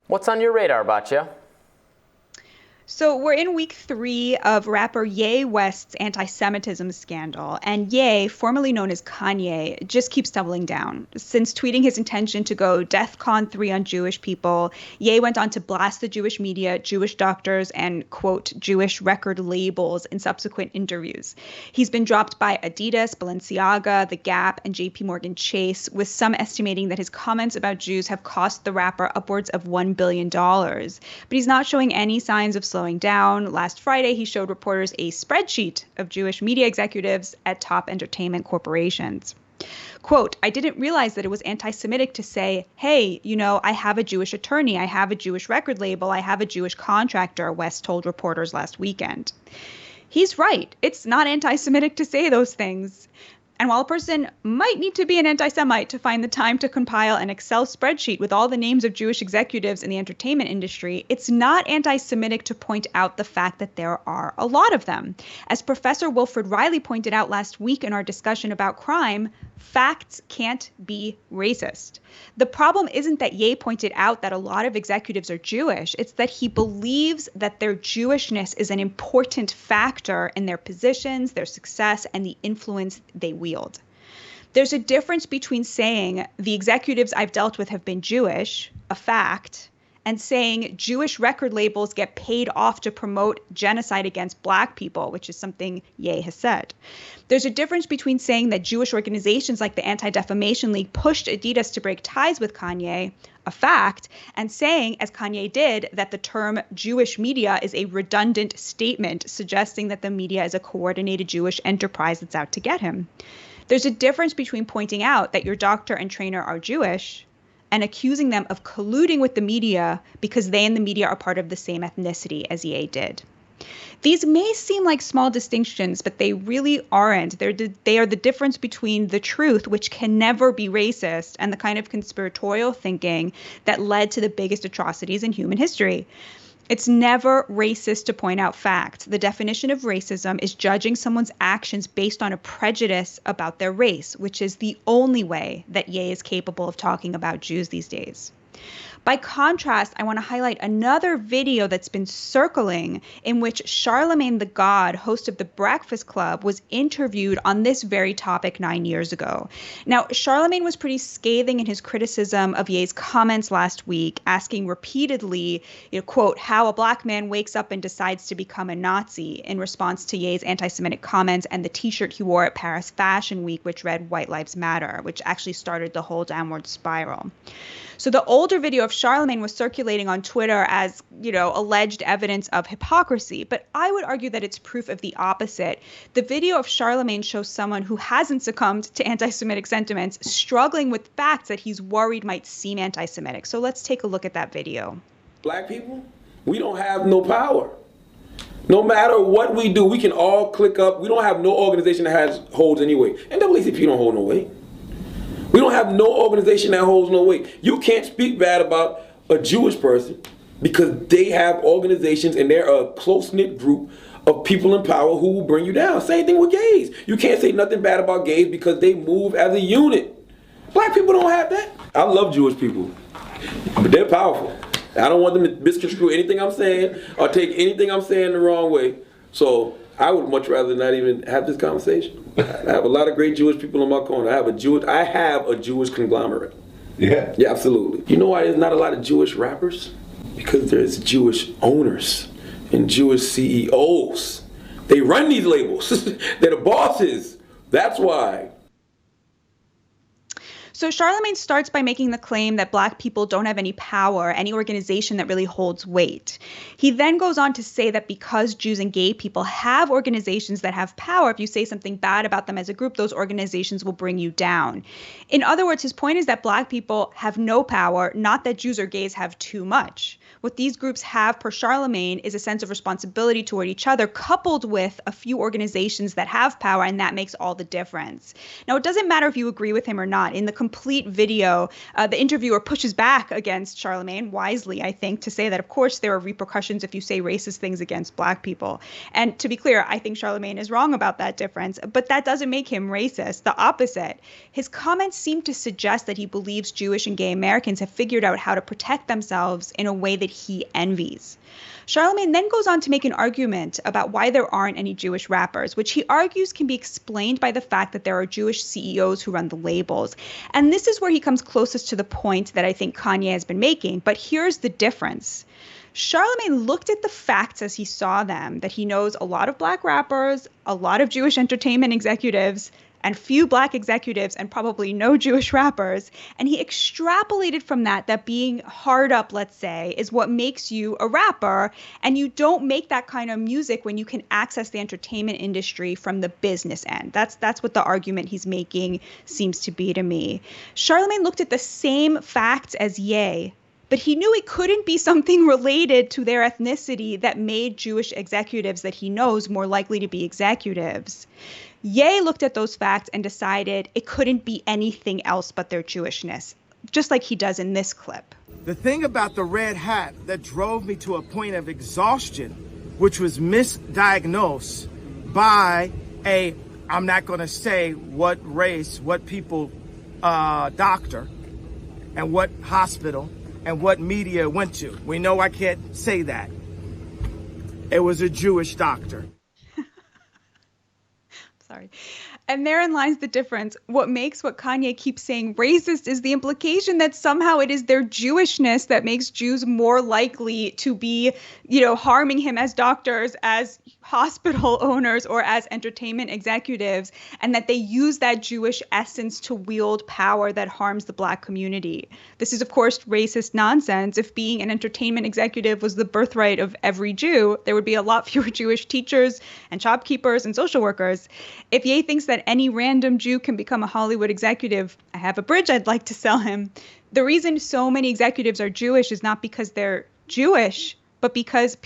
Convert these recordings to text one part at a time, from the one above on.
What's on your radar, Batya? So we're in week 3 of rapper Ye West's anti-Semitism scandal, and Ye, formerly known as Kanye, just keeps doubling down. Since tweeting his intention to go DEFCON 3 on Jewish people, Ye went on to blast the Jewish media, Jewish doctors, and, quote, Jewish record labels in subsequent interviews. He's been dropped by Adidas, Balenciaga, The Gap, and JP Morgan Chase, with some estimating that his comments about Jews have cost the rapper upwards of $1 billion. But he's not showing any signs of slowing down. Last Friday, he showed reporters a spreadsheet of Jewish media executives at top entertainment corporations. Quote, I didn't realize that it was anti-Semitic to say, hey, I have a Jewish attorney, I have a Jewish record label, I have a Jewish contractor, West told reporters last weekend. He's right. It's not anti-Semitic to say those things. And while a person might need to be an anti-Semite to find the time to compile an Excel spreadsheet with all the names of Jewish executives in the entertainment industry, it's not anti-Semitic to point out the fact that there are a lot of them. As Professor Wilfred Riley pointed out last week in our discussion about crime, facts can't be racist. The problem isn't that Ye pointed out that a lot of executives are Jewish. It's that he believes that their Jewishness is an important factor in their positions, their success, and the influence they wield. There's a difference between saying the executives I've dealt with have been Jewish, a fact, and saying Jewish record labels get paid off to promote genocide against Black people, which is something Ye has said. There's a difference between saying that Jewish organizations like the Anti-Defamation League pushed Adidas to break ties with Kanye, a fact, and saying, as Kanye did, that the term Jewish media is a redundant statement, suggesting that the media is a coordinated Jewish enterprise that's out to get him. There's a difference between pointing out that your doctor and trainer are Jewish and accusing them of colluding with the media because they and the media are part of the same ethnicity as Ye did. These may seem like small distinctions, but they really aren't. They are the difference between the truth, which can never be racist, and the kind of conspiratorial thinking that led to the biggest atrocities in human history. It's never racist to point out facts. The definition of racism is judging someone's actions based on a prejudice about their race, which is the only way that Ye is capable of talking about Jews these days. By contrast, I want to highlight another video that's been circling in which Charlemagne the God, host of The Breakfast Club, was interviewed on this very topic 9 years ago. Now, Charlemagne was pretty scathing in his criticism of Ye's comments last week, asking repeatedly, quote, how a Black man wakes up and decides to become a Nazi in response to Ye's anti-Semitic comments and the t-shirt he wore at Paris Fashion Week, which read White Lives Matter, which actually started the whole downward spiral. So the older video of Charlemagne was circulating on Twitter as, alleged evidence of hypocrisy. But I would argue that it's proof of the opposite. The video of Charlemagne shows someone who hasn't succumbed to anti-Semitic sentiments struggling with facts that he's worried might seem anti-Semitic. So let's take a look at that video. Black people, we don't have no power. No matter what we do, we can all click up. We don't have no organization that holds any weight. NAACP don't hold no weight. We don't have no organization that holds no weight. You can't speak bad about a Jewish person because they have organizations and they're a close-knit group of people in power who will bring you down. Same thing with gays. You can't say nothing bad about gays because they move as a unit. Black people don't have that. I love Jewish people, but they're powerful. I don't want them to misconstrue anything I'm saying or take anything I'm saying the wrong way. So I would much rather not even have this conversation. I have a lot of great Jewish people in my corner. I have a Jewish conglomerate. Yeah. Yeah, absolutely. You know why there's not a lot of Jewish rappers? Because there's Jewish owners and Jewish CEOs. They run these labels. They're the bosses. That's why. So Charlemagne starts by making the claim that Black people don't have any power, any organization that really holds weight. He then goes on to say that because Jews and gay people have organizations that have power, if you say something bad about them as a group, those organizations will bring you down. In other words, his point is that Black people have no power, not that Jews or gays have too much. What these groups have, per Charlemagne, is a sense of responsibility toward each other, coupled with a few organizations that have power, and that makes all the difference. Now, it doesn't matter if you agree with him or not. In the complete video, the interviewer pushes back against Charlemagne, wisely, I think, to say that, of course, there are repercussions if you say racist things against Black people. And to be clear, I think Charlemagne is wrong about that difference, but that doesn't make him racist. The opposite. His comments seem to suggest that he believes Jewish and gay Americans have figured out how to protect themselves in a way that he envies. Charlemagne then goes on to make an argument about why there aren't any Jewish rappers, which he argues can be explained by the fact that there are Jewish CEOs who run the labels. And this is where he comes closest to the point that I think Kanye has been making. But here's the difference. Charlemagne looked at the facts as he saw them, that he knows a lot of Black rappers, a lot of Jewish entertainment executives, and few Black executives, and probably no Jewish rappers. And he extrapolated from that being hard up, let's say, is what makes you a rapper. And you don't make that kind of music when you can access the entertainment industry from the business end. That's what the argument he's making seems to be to me. Charlemagne looked at the same facts as Ye, but he knew it couldn't be something related to their ethnicity that made Jewish executives that he knows more likely to be executives. Ye looked at those facts and decided it couldn't be anything else but their Jewishness, just like he does in this clip. The thing about the red hat that drove me to a point of exhaustion, which was misdiagnosed by I'm not going to say what race, what people, doctor, and what hospital, and what media went to. We know I can't say that. It was a Jewish doctor. Sorry. And therein lies the difference. What makes what Kanye keeps saying racist is the implication that somehow it is their Jewishness that makes Jews more likely to be, harming him as doctors, as hospital owners, or as entertainment executives, and that they use that Jewish essence to wield power that harms the Black community. This is, of course, racist nonsense. If being an entertainment executive was the birthright of every Jew, there would be a lot fewer Jewish teachers and shopkeepers and social workers. If Ye thinks that any random Jew can become a Hollywood executive, I have a bridge I'd like to sell him. The reason so many executives are Jewish is not because they're Jewish, but because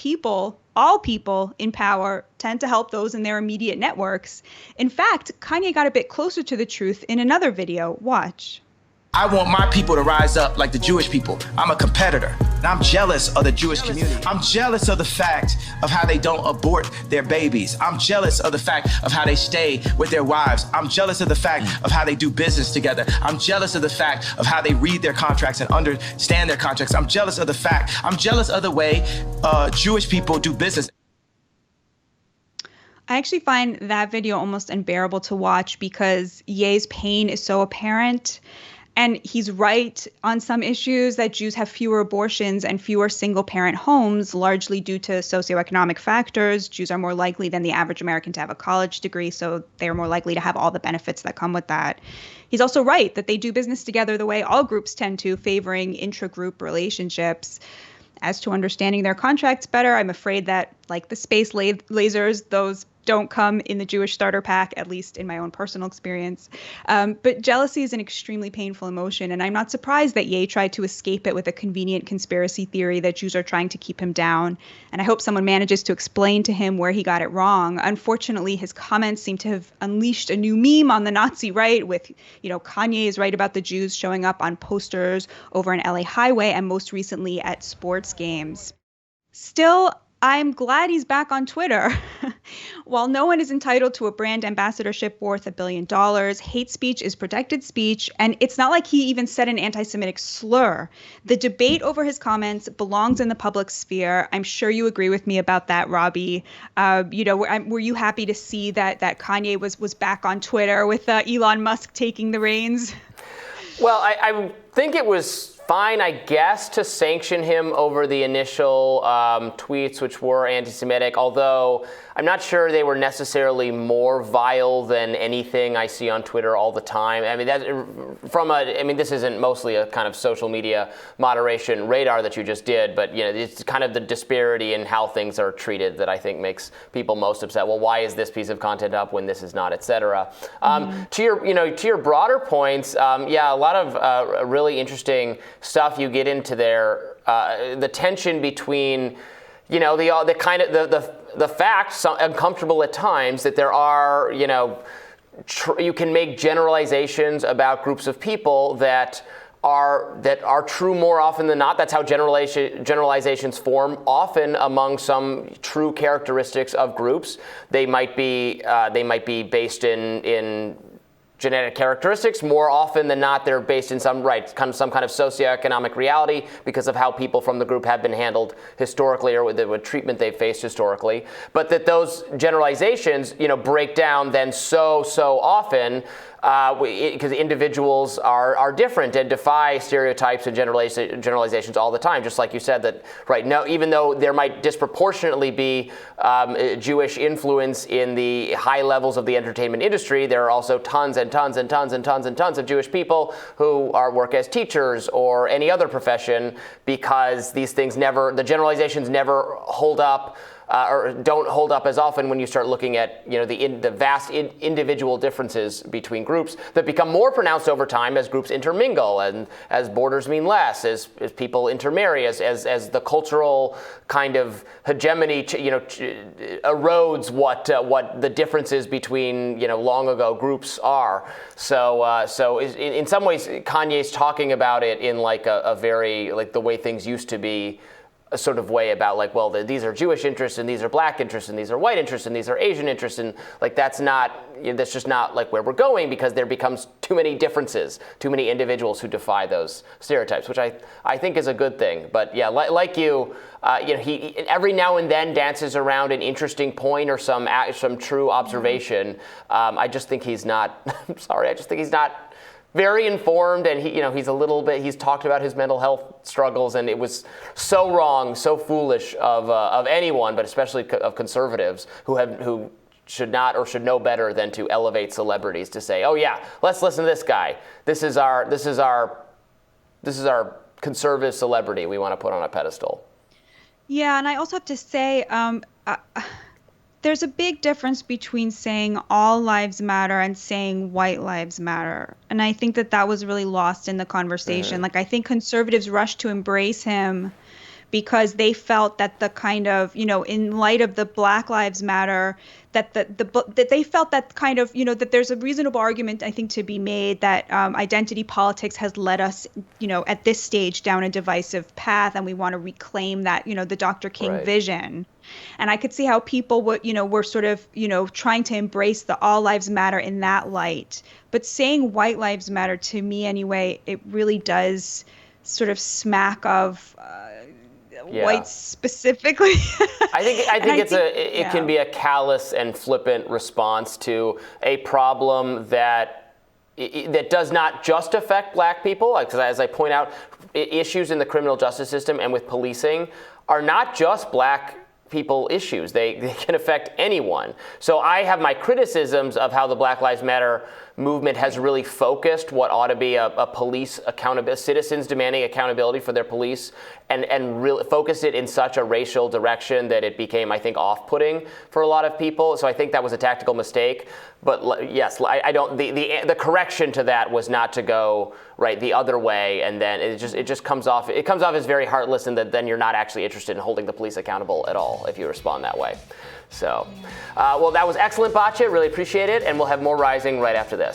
all people in power tend to help those in their immediate networks. In fact, Kanye got a bit closer to the truth in another video. Watch. I want my people to rise up like the Jewish people. I'm a competitor, and I'm jealous of the Jewish community. I'm jealous of the fact of how they don't abort their babies. I'm jealous of the fact of how they stay with their wives. I'm jealous of the fact of how they do business together. I'm jealous of the fact of how they read their contracts and understand their contracts. I'm jealous of the way Jewish people do business. I actually find that video almost unbearable to watch because Ye's pain is so apparent. And he's right on some issues that Jews have fewer abortions and fewer single-parent homes, largely due to socioeconomic factors. Jews are more likely than the average American to have a college degree, so they're more likely to have all the benefits that come with that. He's also right that they do business together the way all groups tend to, favoring intra-group relationships. As to understanding their contracts better, I'm afraid that, like the space lasers, those don't come in the Jewish starter pack, at least in my own personal experience. But jealousy is an extremely painful emotion, and I'm not surprised that Ye tried to escape it with a convenient conspiracy theory that Jews are trying to keep him down. And I hope someone manages to explain to him where he got it wrong. Unfortunately, his comments seem to have unleashed a new meme on the Nazi right with, Kanye is right about the Jews showing up on posters over an LA highway and most recently at sports games. Still, I'm glad he's back on Twitter. While no one is entitled to a brand ambassadorship worth $1 billion, hate speech is protected speech, and it's not like he even said an anti-Semitic slur. The debate over his comments belongs in the public sphere. I'm sure you agree with me about that, Robbie. Were you happy to see that Kanye was back on Twitter with Elon Musk taking the reins? Well, I think it was fine, I guess, to sanction him over the initial tweets, which were anti-Semitic, although I'm not sure they were necessarily more vile than anything I see on Twitter all the time. I mean, this isn't mostly a kind of social media moderation radar that you just did, but it's kind of the disparity in how things are treated that I think makes people most upset. Well, why is this piece of content up when this is not, et cetera? To your broader points, a lot of really interesting stuff you get into there. The tension between, the fact, uncomfortable at times, that there are, you can make generalizations about groups of people that are true more often than not. That's how generalizations form often among some true characteristics of groups. They might be based in genetic characteristics. More often than not, they're based in some kind of socioeconomic reality because of how people from the group have been handled historically, or the treatment they've faced historically. But that those generalizations, break down then so often because individuals are different and defy stereotypes and generalizations all the time. Just like you said, that now, even though there might disproportionately be Jewish influence in the high levels of the entertainment industry, there are also tons and tons and tons and tons and tons of Jewish people who work as teachers or any other profession, because these things the generalizations never hold up. Or don't hold up as often when you start looking at the vast individual differences between groups that become more pronounced over time as groups intermingle and as borders mean less, as people intermarry, as the cultural kind of hegemony erodes what the differences between long ago groups are. So in some ways Kanye's talking about it in a very the way things used to be, a sort of way about these are Jewish interests and these are black interests and these are white interests and these are Asian interests, and that's just not where we're going, because there becomes too many differences, too many individuals who defy those stereotypes, which I think is a good thing. But yeah, he every now and then dances around an interesting point or some true observation. I just think he's not. I'm sorry, I just think he's not very informed, and he's talked about his mental health struggles, and it was so wrong, so foolish of anyone, but especially of conservatives who should not or should know better than to elevate celebrities to say, oh yeah, let's listen to this guy. This is our conservative celebrity we want to put on a pedestal. Yeah, and I also have to say, there's a big difference between saying all lives matter and saying white lives matter. And I think that was really lost in the conversation. I think conservatives rushed to embrace him because they felt that the kind of, in light of the Black Lives Matter, that they felt that kind of, that there's a reasonable argument, I think, to be made that identity politics has led us, at this stage down a divisive path, and we want to reclaim that, the Dr. King vision. And I could see how people were sort of, trying to embrace the all lives matter in that light. But saying white lives matter, to me anyway, it really does sort of smack of whites specifically. I think it can be a callous and flippant response to a problem that does not just affect black people. Because as I point out, issues in the criminal justice system and with policing are not just black people issues. They can affect anyone. So I have my criticisms of how the Black Lives Matter movement has really focused what ought to be a police accountability, citizens demanding accountability for their police, and really focused it in such a racial direction that it became, I think, off-putting for a lot of people. So I think that was a tactical mistake. But yes, I don't. The correction to that was not to go the other way, and then it just comes off. It comes off as very heartless, and that then you're not actually interested in holding the police accountable at all if you respond that way. So, well, that was excellent, Batya. Really appreciate it, and we'll have more Rising right after this.